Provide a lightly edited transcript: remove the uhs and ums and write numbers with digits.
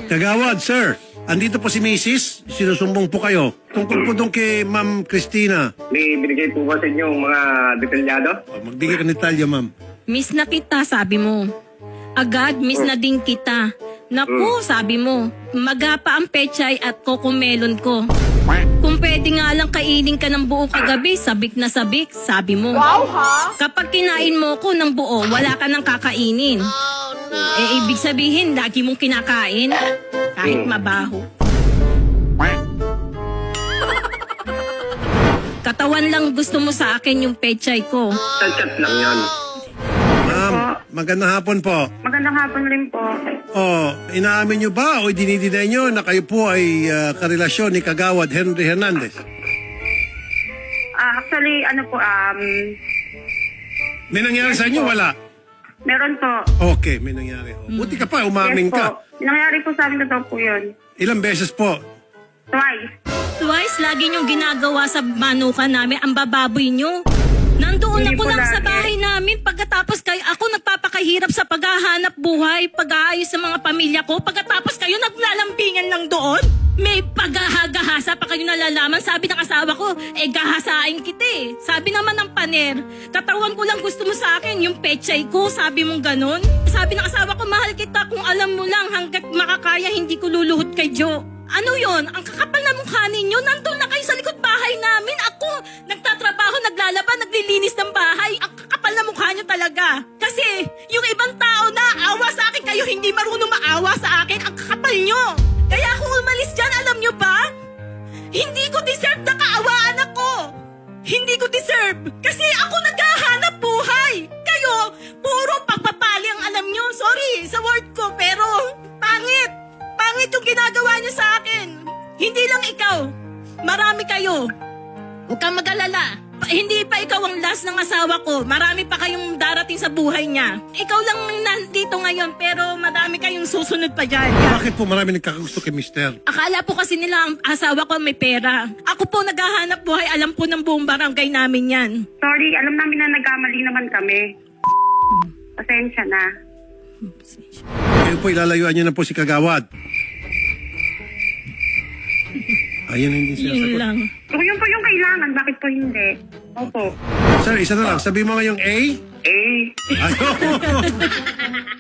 Kagawad, sir. Andito po si Mrs. Sinusumbong po kayo. Tungkol po doon kay Ma'am Christina. May binigay po ba sa inyo mga detalyado? Magbigay ka ng detalye, ma'am. Miss na kita, sabi mo. Agad, miss na din kita. Naku, sabi mo, magapa ang pechay at kokomelon ko. Kung pwede nga lang kainin ka ng buo kagabi, sabik na sabik, sabi mo. Wow, ha? Kapag kinain mo ko ng buo, wala ka nang kakainin. Ibig sabihin, lagi mong kinakain. Kahit mabaho. Katawan lang gusto mo sa akin yung pechay ko. Chat lang yan. Ma'am, magandang hapon po. Magandang hapon rin po. Oh, inaamin nyo ba o dinidinay nyo na kayo po ay karelasyon ni Kagawad Henry Hernandez? Actually, ano po, May nangyari sa inyo? Wala? meron po. Okay, may nangyari. Buti ka pa, umamin Yes po. ka. Nangyari po sa amin na daw po yun. Ilang beses po? Twice. Twice, lagi niyong ginagawa sa manukan namin, ang bababoy niyo. Nandoon Hindi ako po lang sa lagi. bahay namin. Pagkatapos kayo, ako nagpapakahirap sa paghahanap buhay, pag-aayos sa mga pamilya ko. Pagkatapos kayo, naglalambingan lang doon. May paghahagahasa pa kayo nalalaman. Sabi ng asawa ko, gahasain kita eh. Sabi naman ng paner, katawan ko lang gusto mo sa akin, yung pechay ko, sabi mong ganon. Sabi ng asawa ko, mahal kita kung alam mo lang hanggat makakaya hindi ko luluhod kay Joe. Ano yon? Ang kakapal na mukha ninyo, nandun na kayo sa likod bahay namin. Ako, nagtatrabaho, naglalaba, naglilinis ng bahay. Ang kakapal na mukha nyo talaga. Kasi, yung ibang tao na awa sa akin, kayo hindi marunong maawa sa akin. Ang kakapal nyo. Kaya kung umalis dyan, alam nyo ba? Hindi ko deserve na kaawaan ako. Hindi ko deserve. Kasi ako naghahanap buhay. Kayo, puro pagpapali ang alam nyo. Sorry sa word ko, pero pangit. Pangit yung ginagawa niyo sa akin. Hindi lang ikaw. Marami kayo. Huwag kang mag-alala. Hindi pa ikaw ang last ng asawa ko. Marami pa kayong darating sa buhay niya. Ikaw lang nandito ngayon, pero marami kayong susunod pa dyan. Bakit po marami nagkakagusto kay Mister? Akala po kasi nila ang asawa ko may pera. Ako po naghahanap buhay. Alam po ng buong barangay namin yan. Sorry, alam namin na nagkamali naman kami. Pasensya na. Kayo po ilalayuan nyo na po si Kagawad. Ayun hindi siya Yun sagot. lang. Kung yun po yung kailangan, bakit po hindi? Opo. Sir, isa na lang. Sabi mo nga yung A? Eh, Ayun.